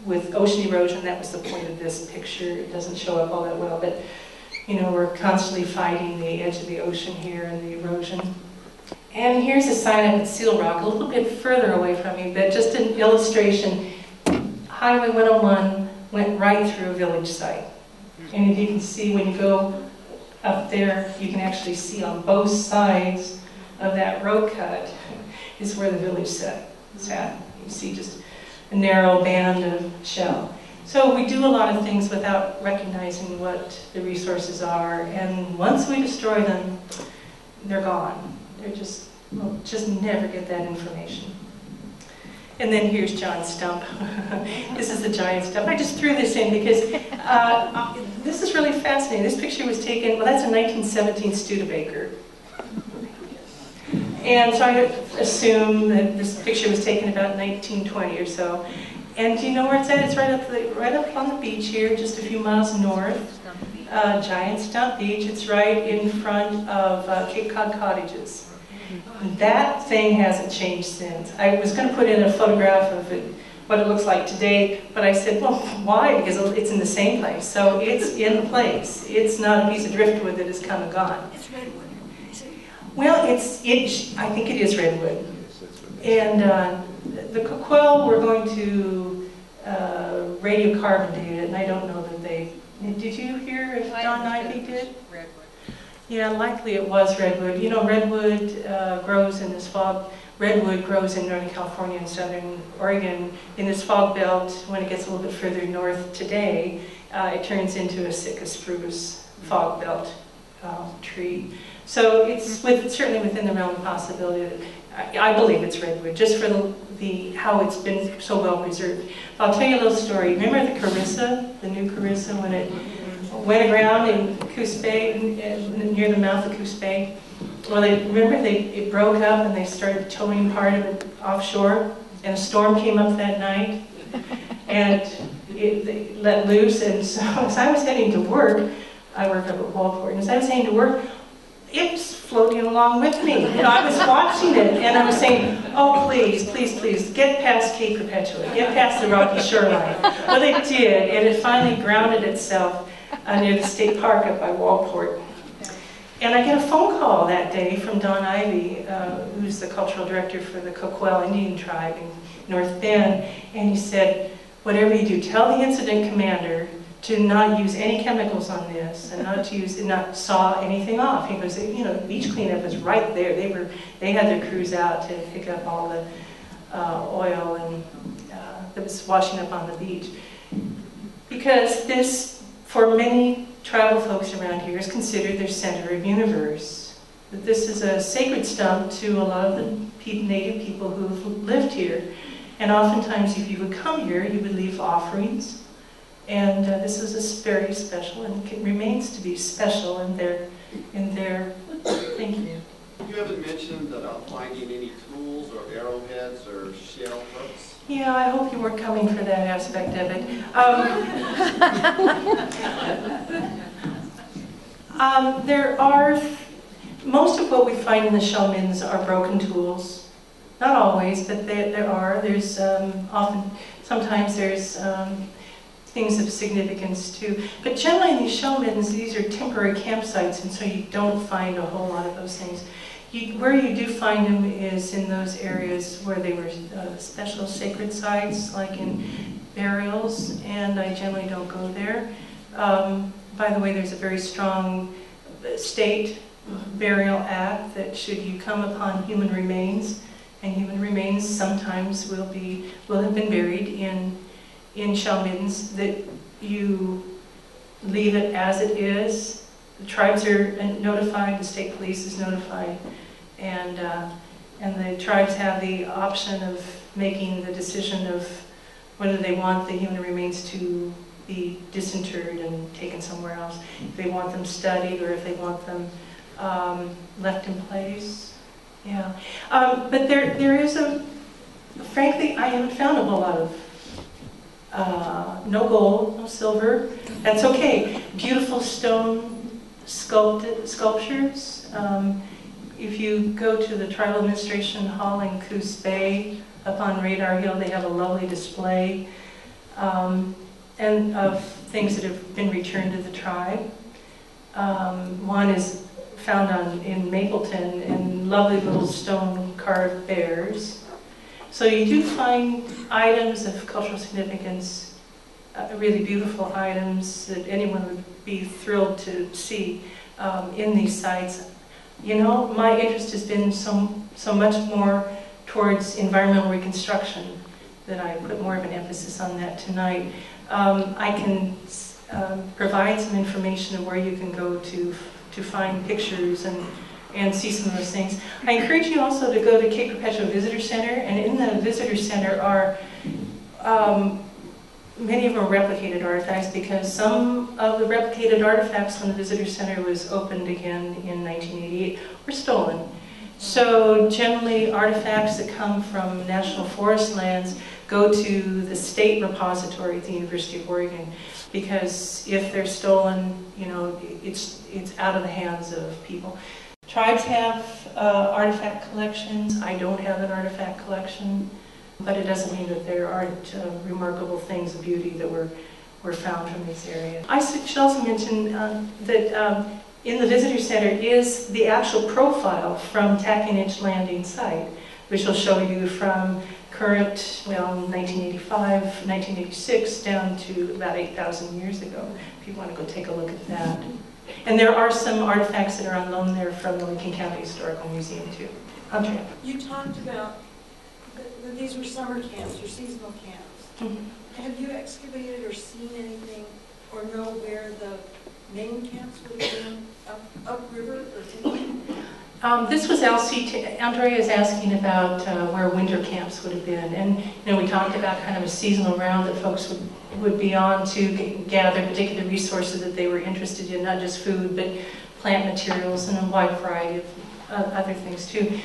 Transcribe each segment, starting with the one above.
with ocean erosion. That was the point of this picture. It doesn't show up all that well, but you know, we're constantly fighting the edge of the ocean here and the erosion. And here's a sign up at Seal Rock, a little bit further away from you, but just an illustration. Highway 101 went right through a village site. And if you can see, when you go up there, you can actually see on both sides of that road cut is where the village sat. You see just a narrow band of shell. So we do a lot of things without recognizing what the resources are, and once we destroy them, they're gone. They're just, we'll just never get that information. And then here's John's stump. This is the giant stump. I just threw this in because this is really fascinating. This picture was taken, well, that's a 1917 Studebaker. And so I assume that this picture was taken about 1920 or so. And do you know where it's at? It's right up on the beach here, just a few miles north. Giant Stump Beach. It's right in front of Cape Cod Cottages. That thing hasn't changed since. I was going to put in a photograph of it, what it looks like today, but I said, well, why? Because it's in the same place. So it's in place. It's not a piece of driftwood that has come and gone. It's redwood. Well, I think it is redwood. And the Coquille, we're going to radiocarbon date it, and I don't know that they... Did you hear if Don Ivy did? Redwood. Yeah, likely it was redwood. You know, redwood grows in this fog. Redwood grows in Northern California and Southern Oregon. In this fog belt, when it gets a little bit further north today, it turns into a Sitka spruce fog belt tree. So it's certainly within the realm of possibility that I believe it's redwood, just for how it's been so well preserved. I'll tell you a little story. Remember the Carissa, the new Carissa, when it went aground in Coos Bay, near the mouth of Coos Bay? Well, it broke up and they started towing part of it offshore, and a storm came up that night, and they let loose. And so as I was heading to work, I work up at Walport, and as I was heading to work, it was floating along with me. You know, I was watching it, and I was saying, oh, please, please, please, get past Cape Perpetua, get past the rocky shoreline. Well, it did, and it finally grounded itself near the state park up by Walport. And I get a phone call that day from Don Ivy, who's the cultural director for the Coquille Indian tribe in North Bend, and he said, whatever you do, tell the incident commander to not use any chemicals on this, and not saw anything off. He goes, you know, the beach cleanup is right there. They had their crews out to pick up all the oil and that was washing up on the beach. Because this, for many tribal folks around here, is considered their center of universe. That this is a sacred stump to a lot of the native people who've lived here. And oftentimes, if you would come here, you would leave offerings. And this is very special, and it remains to be special in their thank you. You haven't mentioned about finding any tools or arrowheads or shell hooks. Yeah, I hope you weren't coming for that aspect of it. There are, most of what we find in the shell middens are broken tools. Not always, but there are. There's sometimes there's things of significance too. But generally in these shell middens, these are temporary campsites, and so you don't find a whole lot of those things. Where you do find them is in those areas where they were special sacred sites, like in burials, and I generally don't go there. By the way, there's a very strong state burial act that should you come upon human remains, and human remains sometimes will have been buried in shell middens, that you leave it as it is. The tribes are notified, the state police is notified, and the tribes have the option of making the decision of whether they want the human remains to be disinterred and taken somewhere else, if they want them studied, or if they want them left in place. Yeah, but there is frankly, I haven't found a whole lot of no gold, no silver. That's okay. Beautiful stone sculptures. If you go to the Tribal Administration Hall in Coos Bay, up on Radar Hill, they have a lovely display. and of things that have been returned to the tribe. One is found in Mapleton, and lovely little stone carved bears. So you do find items of cultural significance, really beautiful items that anyone would be thrilled to see in these sites. You know, my interest has been so much more towards environmental reconstruction that I put more of an emphasis on that tonight. I can provide some information of where you can go to find pictures and see some of those things. I encourage you also to go to Cape Perpetua Visitor Center, and in the Visitor Center are many of them are replicated artifacts, because some of the replicated artifacts when the Visitor Center was opened again in 1988 were stolen. So generally artifacts that come from national forest lands go to the state repository at the University of Oregon, because if they're stolen, you know, it's out of the hands of people. Tribes have artifact collections. I don't have an artifact collection, but it doesn't mean that there aren't remarkable things of beauty that were found from this area. I should also mention that in the Visitor Center is the actual profile from Tackinage Landing site, which will show you from current, well, 1985, 1986, down to about 8,000 years ago, if you want to go take a look at that. And there are some artifacts that are on loan there from the Lincoln County Historical Museum, too. Andrea. You talked about that these were summer camps or seasonal camps. Mm-hmm. Have you excavated or seen anything or know where the main camps would have been upriver or something? This was Elsie. Andrea is asking about where winter camps would have been. And you know, we talked about kind of a seasonal round that folks would be on to gather particular resources that they were interested in, not just food, but plant materials and a wide variety of other things too.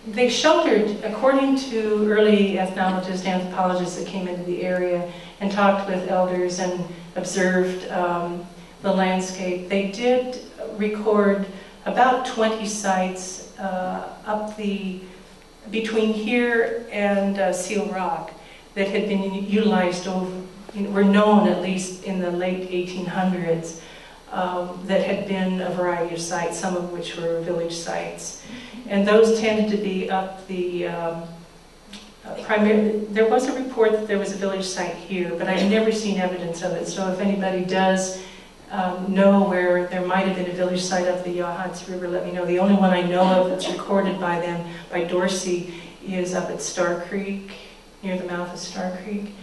They sheltered, according to early ethnologists, anthropologists that came into the area and talked with elders and observed the landscape. They did record about 20 sites between here and Seal Rock that had been utilized were known at least in the late 1800s, that had been a variety of sites, some of which were village sites. And those tended to be up the there was a report that there was a village site here, but I've never seen evidence of it. So if anybody does know where there might have been a village site up the Yahats River, let me know. The only one I know of that's recorded by them, by Dorsey, is up at Star Creek, near the mouth of Star Creek.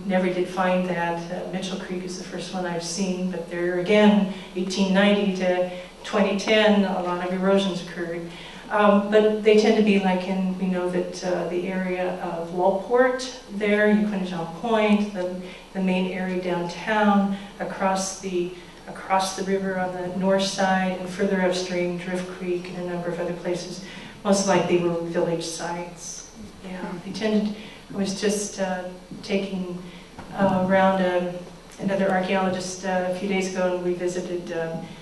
Never did find that. Mitchell Creek is the first one I've seen, but there again, 1890 to 2010, a lot of erosions occurred. But they tend to be like we know that the area of Walport there, Uquinnajon Point, the main area downtown, across the river on the north side, and further upstream, Drift Creek and a number of other places. Most likely were village sites. Yeah, they tended. I was just taking around another archaeologist a few days ago, and we visited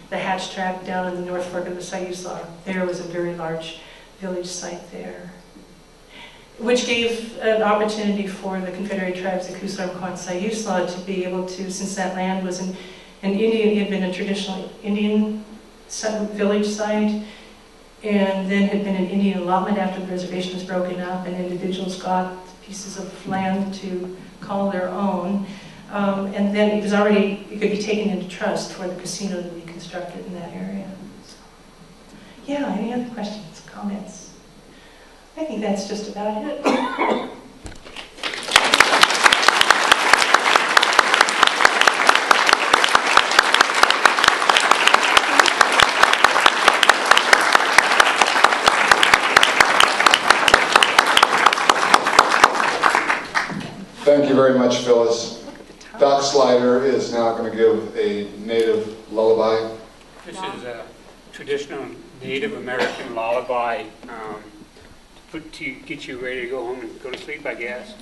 the Hatch Tract down in the North Fork of the Siuslaw. There was a very large village site there, which gave an opportunity for the Confederated Tribes of Coos, Umpqua and Siuslaw to be able to, since that land was an Indian, it had been a traditional Indian village site, and then had been an Indian allotment after the reservation was broken up, and individuals got pieces of land to call their own. And then it could be taken into trust for the casino to be constructed in that area. So, yeah, any other questions, comments? I think that's just about it. Thank you very much, Phyllis. Doc Slyter is now going to give a native lullaby. This is a traditional Native American lullaby to get you ready to go home and go to sleep, I guess.